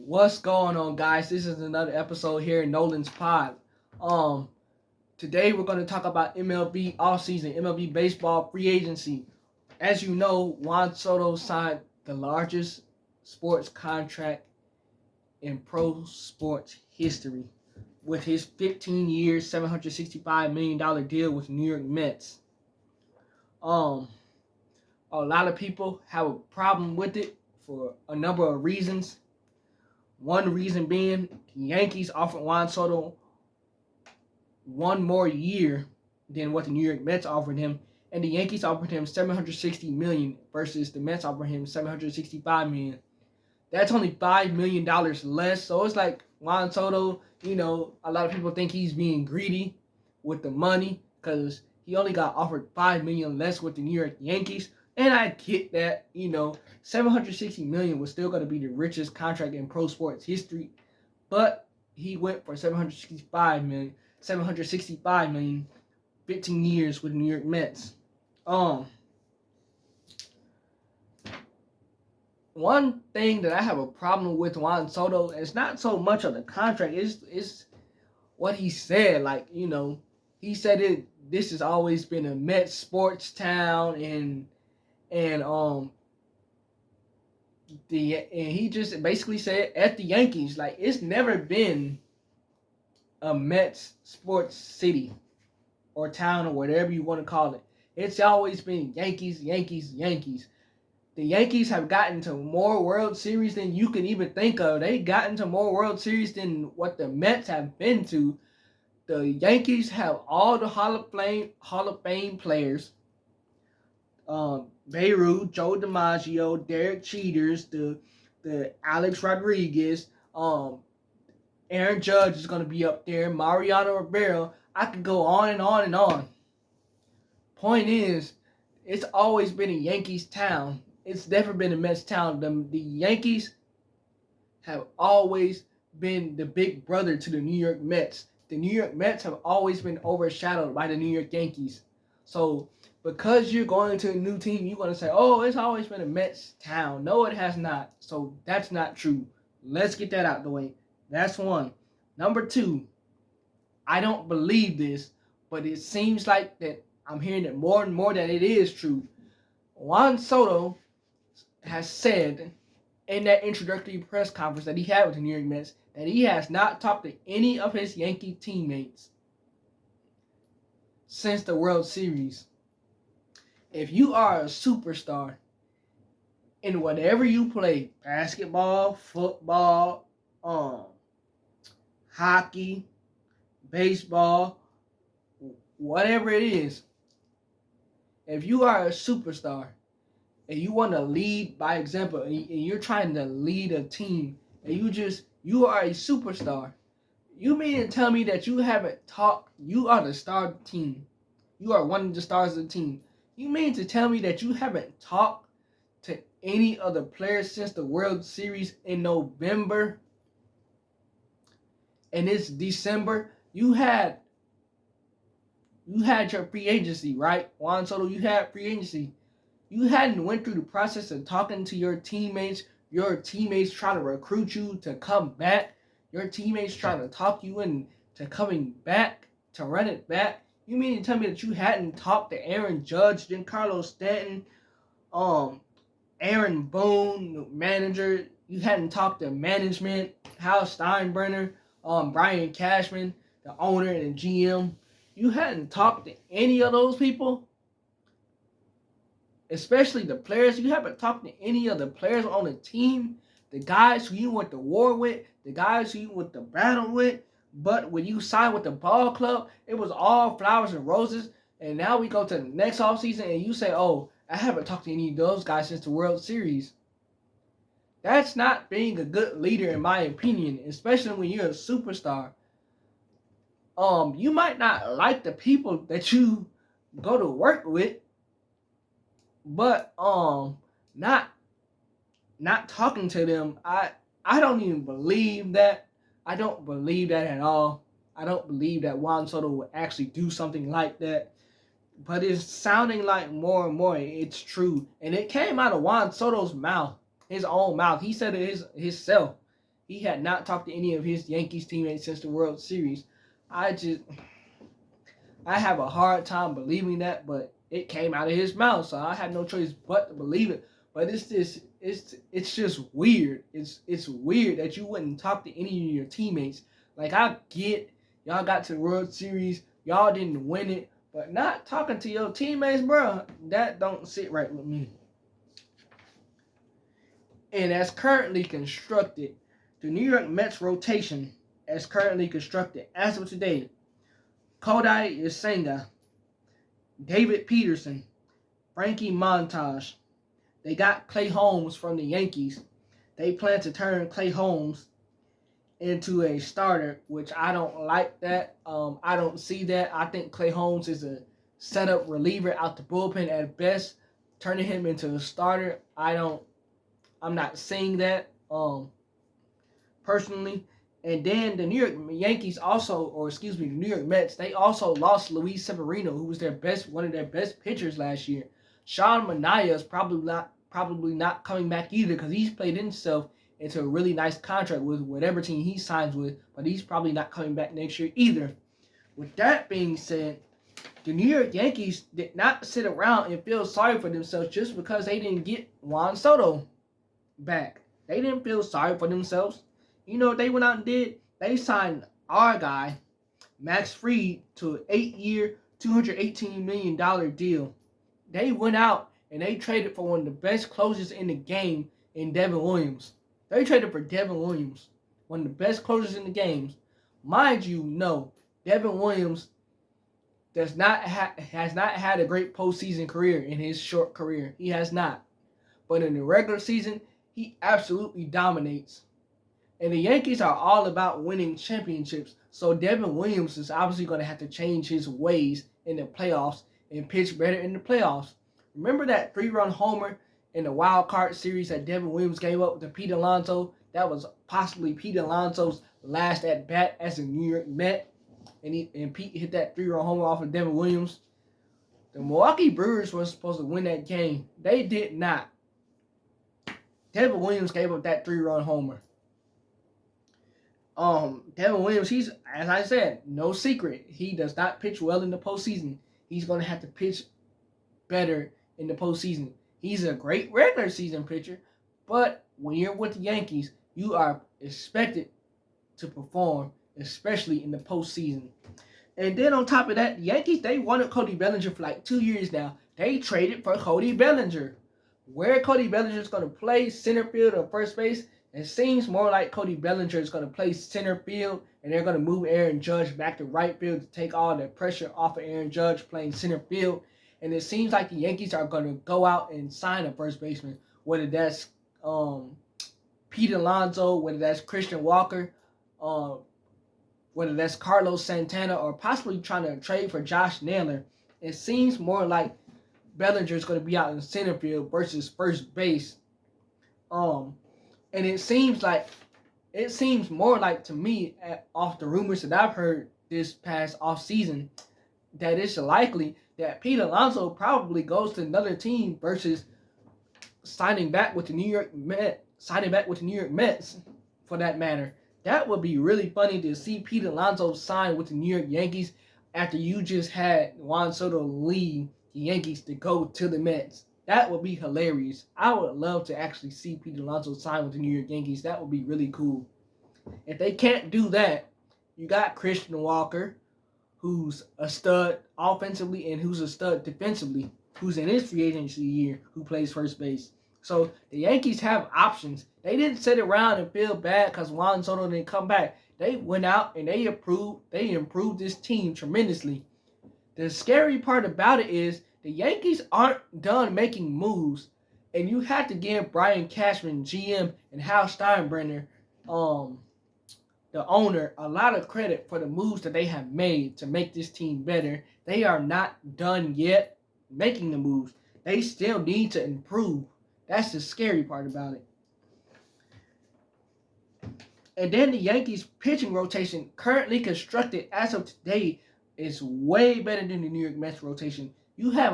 What's going on, guys? This is another episode here in Nolan's Pod. Um, Today we're going to talk about MLB offseason, MLB baseball free agency. As you know, Juan Soto signed the largest sports contract in pro sports history with his 15 years, $765 million deal with New York Mets. Um, a lot of people have a problem with it for a number of reasons. One reason being the Yankees offered Juan Soto one more year than what the New York Mets offered him, and the Yankees offered him $760 million versus the Mets offered him $765 million. That's only $5 million less. So it's like Juan Soto, a lot of people think he's being greedy with the money because he only got offered $5 million less with the New York Yankees. And I get that, $760 million was still going to be the richest contract in pro sports history, but he went for $765 million, 15 years with the New York Mets. One thing that I have a problem with Juan Soto is not so much of the contract, it's what he said. He said this has always been a Mets sports town, and he just basically said at the Yankees, like, it's never been a Mets sports city or town or whatever you want to call it. It's always been Yankees, Yankees, Yankees. The Yankees have gotten to more World Series than you can even think of. They've gotten to more World Series than what the Mets have been to. The Yankees have all the Hall of Fame players. Beirut, Joe DiMaggio, Derek Cheaters, the Alex Rodriguez, Aaron Judge is going to be up there, Mariano Rivera. I could go on and on and on. Point is, it's always been a Yankees town. It's never been a Mets town. The Yankees have always been the big brother to the New York Mets. The New York Mets have always been overshadowed by the New York Yankees. So because you're going to a new team, you're going to say, oh, it's always been a Mets town. No, it has not. So that's not true. Let's get that out the way. That's one. Number two, I don't believe this, but it seems like that I'm hearing it more and more that it is true. Juan Soto has said in that introductory press conference that he had with the New York Mets that he has not talked to any of his Yankee teammates since the World Series. If you are a superstar in whatever you play, basketball, football, hockey, baseball, whatever it is, if you are a superstar and you want to lead by example, and you're trying to lead a team, and you are a superstar, you mean to tell me that you haven't talked? You are the star of the team. You are one of the stars of the team. You mean to tell me that you haven't talked to any other players since the World Series in November? And it's December. You had your free agency, right? Juan Soto, you had free agency. You hadn't went through the process of talking to your teammates. Your teammates trying to recruit you to come back. Your teammates trying to talk you into coming back, to run it back. You mean to tell me that you hadn't talked to Aaron Judge, Giancarlo Stanton, Aaron Boone, the manager? You hadn't talked to management, Hal Steinbrenner, Brian Cashman, the owner and the GM. You hadn't talked to any of those people? Especially the players. You haven't talked to any of the players on the team, the guys who you went to war with, the guys who you went to battle with. But when you signed with the ball club, it was all flowers and roses. And now we go to the next offseason and you say, oh, I haven't talked to any of those guys since the World Series. That's not being a good leader, in my opinion, especially when you're a superstar. You might not like the people that you go to work with, but not talking to them, I don't even believe that. I don't believe that at all. I don't believe that Juan Soto would actually do something like that. But it's sounding like more and more it's true. And it came out of Juan Soto's mouth, his own mouth. He said it himself. he had not talked to any of his Yankees teammates since the World Series. I have a hard time believing that, but it came out of his mouth, so I had no choice but to believe it. But it's just weird. It's weird that you wouldn't talk to any of your teammates. Like, I get y'all got to the World Series, y'all didn't win it, but not talking to your teammates, bro, that don't sit right with me. And as currently constructed, the New York Mets rotation, as currently constructed as of today, Kodai Senga, David Peterson, Frankie Montage. They got Clay Holmes from the Yankees. They plan to turn Clay Holmes into a starter, which I don't like that. I don't see that. I think Clay Holmes is a setup reliever out the bullpen at best. Turning him into a starter, I'm not seeing that personally. And then the New York Yankees the New York Mets, they also lost Luis Severino, who was one of their best pitchers last year. Sean Manaea is probably not coming back either, because he's played himself into a really nice contract with whatever team he signs with, but he's probably not coming back next year either. With that being said, the New York Yankees did not sit around and feel sorry for themselves just because they didn't get Juan Soto back. They didn't feel sorry for themselves. You know what they went out and did? They signed our guy, Max Fried, to an 8-year, $218 million deal. They went out and they traded for one of the best closers in the game in Devin Williams. They traded for Devin Williams, one of the best closers in the game. Mind you, no, Devin Williams has not had a great postseason career in his short career. He has not. But in the regular season, he absolutely dominates. And the Yankees are all about winning championships. So Devin Williams is obviously going to have to change his ways in the playoffs and pitch better in the playoffs. Remember that 3-run homer in the wild card series that Devin Williams gave up to Pete Alonso? That was possibly Pete Alonso's last at bat as a New York Met. And Pete hit that 3-run homer off of Devin Williams. The Milwaukee Brewers were supposed to win that game. They did not. Devin Williams gave up that 3-run homer. Devin Williams, he's, as I said, no secret. He does not pitch well in the postseason. He's going to have to pitch better in the postseason. He's a great regular season pitcher, but when you're with the Yankees, you are expected to perform, especially in the postseason. And then on top of that, the Yankees, they wanted Cody Bellinger for like 2 years now. They traded for Cody Bellinger. Where Cody Bellinger is going to play, center field or first base, it seems more like Cody Bellinger is going to play center field, and they're going to move Aaron Judge back to right field to take all the pressure off of Aaron Judge playing center field. And it seems like the Yankees are going to go out and sign a first baseman, whether that's Pete Alonso, whether that's Christian Walker, whether that's Carlos Santana, or possibly trying to trade for Josh Naylor. It seems more like Bellinger is going to be out in center field versus first base. And it seems more like to me, off the rumors that I've heard this past off season, that it's likely that Pete Alonso probably goes to another team versus signing back with the New York Mets, for that matter. That would be really funny to see Pete Alonso sign with the New York Yankees after you just had Juan Soto leave the Yankees to go to the Mets. That would be hilarious. I would love to actually see Pete Alonso sign with the New York Yankees. That would be really cool. If they can't do that, you got Christian Walker, who's a stud offensively and who's a stud defensively, who's in his free agency year, who plays first base. So the Yankees have options. They didn't sit around and feel bad because Juan Soto didn't come back. They went out and they improved this team tremendously. The scary part about it is the Yankees aren't done making moves, and you have to give Brian Cashman, GM, and Hal Steinbrenner, the owner, a lot of credit for the moves that they have made to make this team better. They are not done yet making the moves. They still need to improve. That's the scary part about it. And then the Yankees pitching rotation, currently constructed as of today, is way better than the New York Mets rotation. You have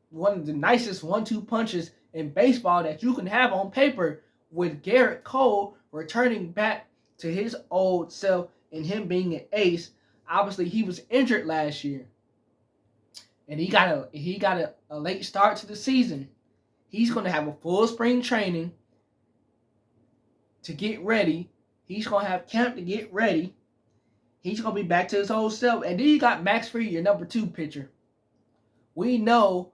one of the nicest 1-2 punches in baseball that you can have on paper with Garrett Cole returning back to his old self and him being an ace. Obviously, he was injured last year, and he got a late start to the season. He's going to have a full spring training to get ready. He's going to have camp to get ready. He's going to be back to his old self. And then you got Max Fried, your number 2 pitcher. We know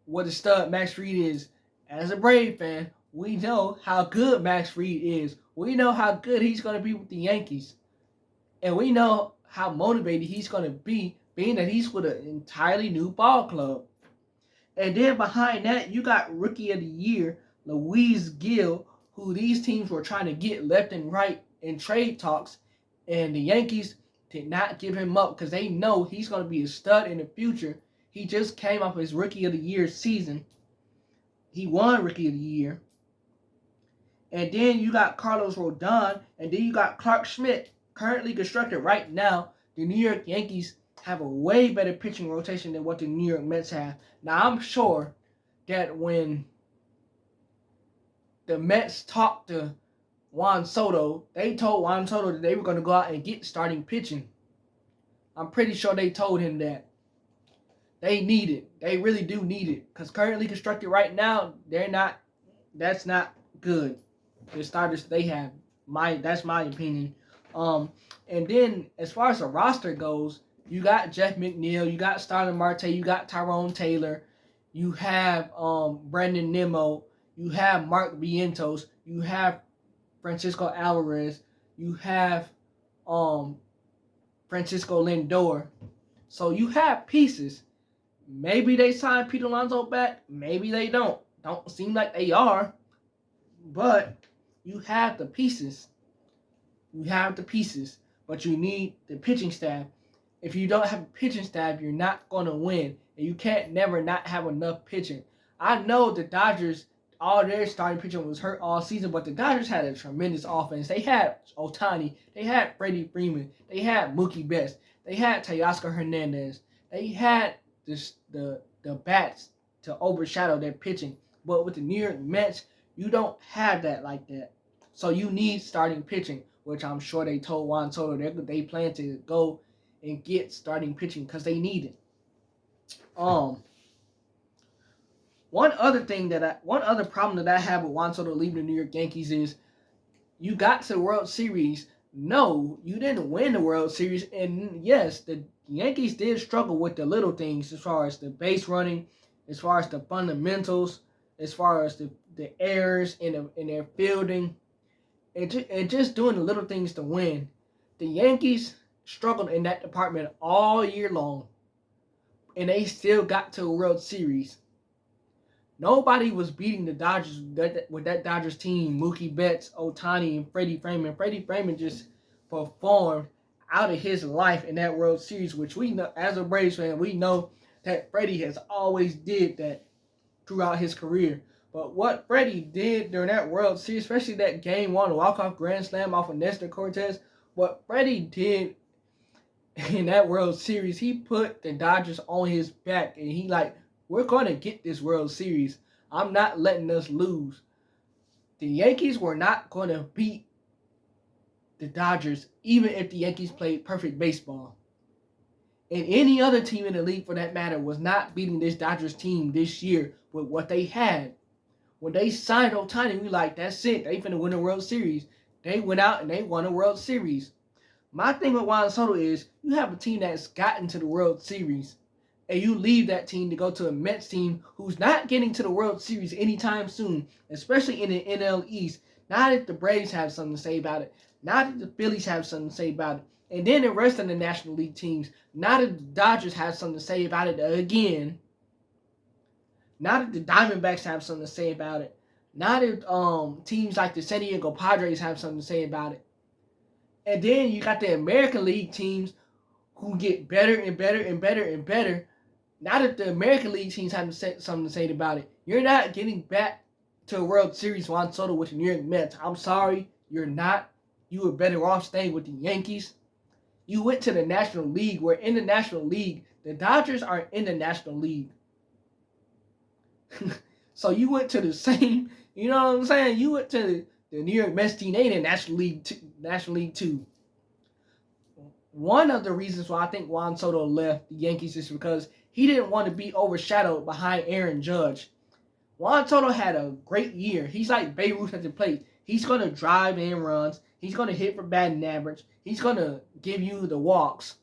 what a stud Max Fried is. As a Brave fan, we know how good Max Fried is. We know how good he's going to be with the Yankees. And we know how motivated he's going to be, being that he's with an entirely new ball club. And then behind that, you got Rookie of the Year, Luis Gil, who these teams were trying to get left and right in trade talks. And the Yankees did not give him up because they know he's going to be a stud in the future. He just came off his Rookie of the Year season. He won Rookie of the Year. And then you got Carlos Rodon. And then you got Clark Schmidt, currently constructed right now. The New York Yankees have a way better pitching rotation than what the New York Mets have. Now, I'm sure that when the Mets talked to Juan Soto, they told Juan Soto that they were going to go out and get starting pitching. I'm pretty sure they told him that. They need it. They really do need it. Because currently constructed right now, that's not good. The starters they have. That's my opinion. And then as far as the roster goes, you got Jeff McNeil, you got Starling Marte, you got Tyrone Taylor, you have Brandon Nimmo, you have Mark Vientos, you have Francisco Alvarez, you have Francisco Lindor. So you have pieces. Maybe they signed Pete Alonso back, maybe they don't. Don't seem like they are. But you have the pieces. You have the pieces, but you need the pitching staff. If you don't have a pitching staff, you're not going to win. And you can't never not have enough pitching. I know the Dodgers, all their starting pitching was hurt all season, but the Dodgers had a tremendous offense. They had Ohtani. They had Freddie Freeman. They had Mookie Betts. They had Teoscar Hernandez. They had the bats to overshadow their pitching. But with the New York Mets, you don't have that like that. So you need starting pitching, which I'm sure they told Juan Soto they plan to go and get starting pitching because they need it. One other problem that I have with Juan Soto leaving the New York Yankees is you got to the World Series. No, you didn't win the World Series. And yes, the Yankees did struggle with the little things as far as the base running, as far as the fundamentals, as far as the errors in their fielding, and just doing the little things to win. The Yankees struggled in that department all year long, and they still got to a World Series. Nobody was beating the Dodgers with that Dodgers team. Mookie Betts, Ohtani, and Freddie Freeman. Freddie Freeman just performed out of his life in that World Series, which we know, as a Braves fan, we know that Freddie has always did that throughout his career. But what Freddie did during that World Series, especially that Game 1 walk-off grand slam off of Nestor Cortez, what Freddie did in that World Series, he put the Dodgers on his back, and he we're going to get this World Series. I'm not letting us lose. The Yankees were not going to beat the Dodgers, even if the Yankees played perfect baseball. And any other team in the league, for that matter, was not beating this Dodgers team this year with what they had. When they signed Ohtani, we that's it. They finna win the World Series. They went out and they won a World Series. My thing with Juan Soto is you have a team that's gotten to the World Series, and you leave that team to go to a Mets team who's not getting to the World Series anytime soon, especially in the NL East. Now that the Braves have something to say about it. Now that the Phillies have something to say about it. And then the rest of the National League teams. Now that the Dodgers have something to say about it again. Now that the Diamondbacks have something to say about it. Now that teams like the San Diego Padres have something to say about it. And then you got the American League teams who get better and better and better and better. Now that the American League teams have something to say about it, you're not getting back to a World Series, Juan Soto, with the New York Mets. I'm sorry, you're not. You were better off staying with the Yankees. You went to the National League, where in the National League, the Dodgers are in the National League. So you went to the same, you know what I'm saying? You went to the New York Mets team, they in National League Two. One of the reasons why I think Juan Soto left the Yankees is because he didn't want to be overshadowed behind Aaron Judge. Juan Soto had a great year. He's like Babe Ruth at the plate. He's going to drive in runs. He's going to hit for batting average. He's going to give you the walks.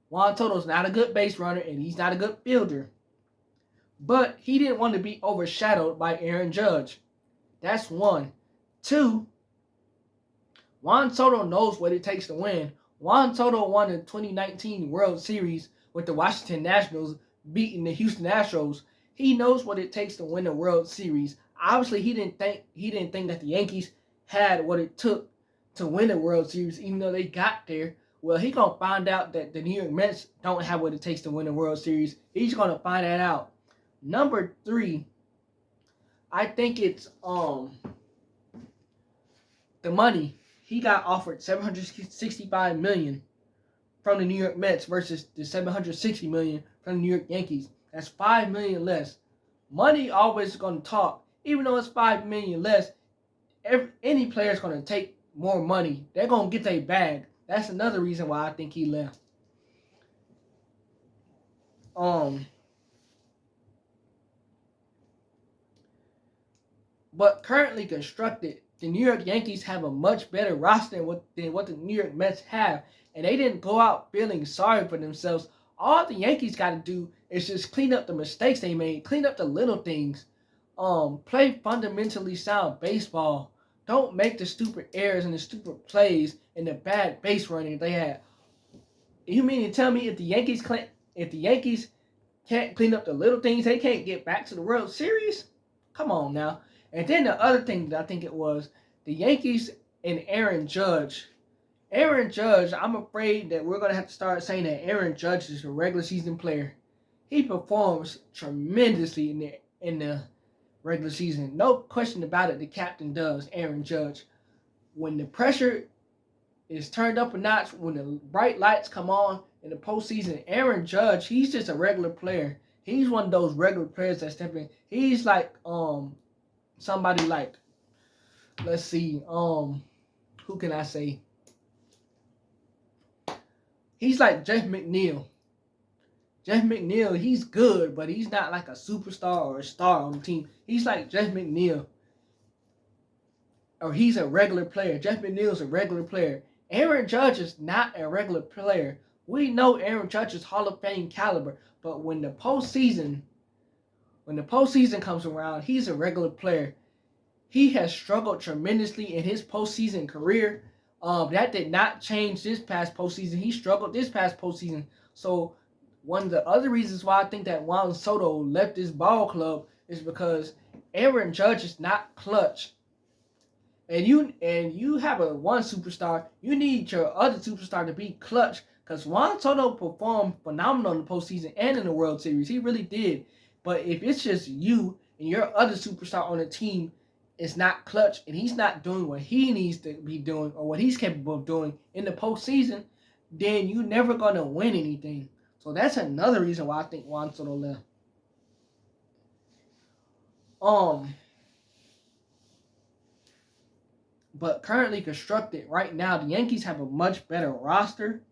Juan Soto's not a good base runner, and he's not a good fielder. But he didn't want to be overshadowed by Aaron Judge. That's one. Two, Juan Soto knows what it takes to win. Juan Soto won the 2019 World Series with the Washington Nationals beating the Houston Astros. He knows what it takes to win the World Series. Obviously, he didn't think that the Yankees had what it took to win the World Series, even though they got there. Well, he's gonna find out that the New York Mets don't have what it takes to win the World Series. He's gonna find that out. Number 3, I think it's the money. He got offered $765 million from the New York Mets versus the $760 million from the New York Yankees. That's $5 million less. Money always going to talk. Even though it's $5 million less, any player is going to take more money. They're going to get their bag. That's another reason why I think he left. But currently constructed, the New York Yankees have a much better roster than what the New York Mets have. And they didn't go out feeling sorry for themselves. All the Yankees got to do is just clean up the mistakes they made, clean up the little things, play fundamentally sound baseball. Don't make the stupid errors and the stupid plays and the bad base running they had. You mean to tell me if the Yankees can't clean up the little things, they can't get back to the World Series? Come on now. And then the other thing that I think it was, the Yankees and Aaron Judge. Aaron Judge, I'm afraid that we're going to have to start saying that Aaron Judge is a regular season player. He performs tremendously in the regular season. No question about it, the captain does, Aaron Judge. When the pressure is turned up a notch, when the bright lights come on in the postseason, Aaron Judge, he's just a regular player. He's one of those regular players that step in. He's like somebody like, let's see, who can I say? He's like Jeff McNeil. Jeff McNeil, he's good, but he's not like a superstar or a star on the team. He's like Jeff McNeil. Or he's a regular player. Jeff McNeil's a regular player. Aaron Judge is not a regular player. We know Aaron Judge is Hall of Fame caliber, but when the postseason comes around, he's a regular player. He has struggled tremendously in his postseason career. That did not change this past postseason. He struggled this past postseason. So one of the other reasons why I think that Juan Soto left this ball club is because Aaron Judge is not clutch. And you have one superstar, you need your other superstar to be clutch. Because Juan Soto performed phenomenal in the postseason and in the World Series. He really did. But if it's just you and your other superstar on the team is not clutch and he's not doing what he needs to be doing or what he's capable of doing in the postseason, then you're never going to win anything. So that's another reason why I think Juan Soto left. But currently constructed right now, the Yankees have a much better roster.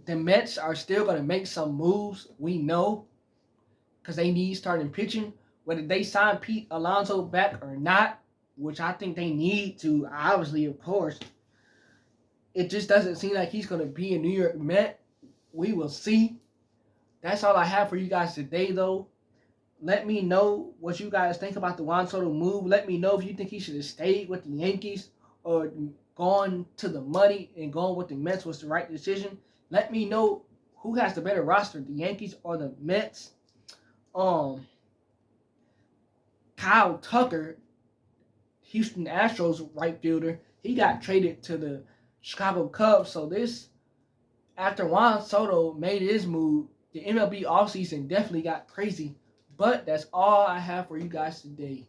The Mets are still going to make some moves, we know, because they need starting pitching. Whether they sign Pete Alonso back or not, which I think they need to, obviously, of course. It just doesn't seem like he's going to be a New York Met. We will see. That's all I have for you guys today, though. Let me know what you guys think about the Juan Soto move. Let me know if you think he should have stayed with the Yankees or gone to the money and gone with the Mets was the right decision. Let me know who has the better roster, the Yankees or the Mets. Kyle Tucker, Houston Astros right fielder, he got traded to the Chicago Cubs. So after Juan Soto made his move, the MLB offseason definitely got crazy. But that's all I have for you guys today.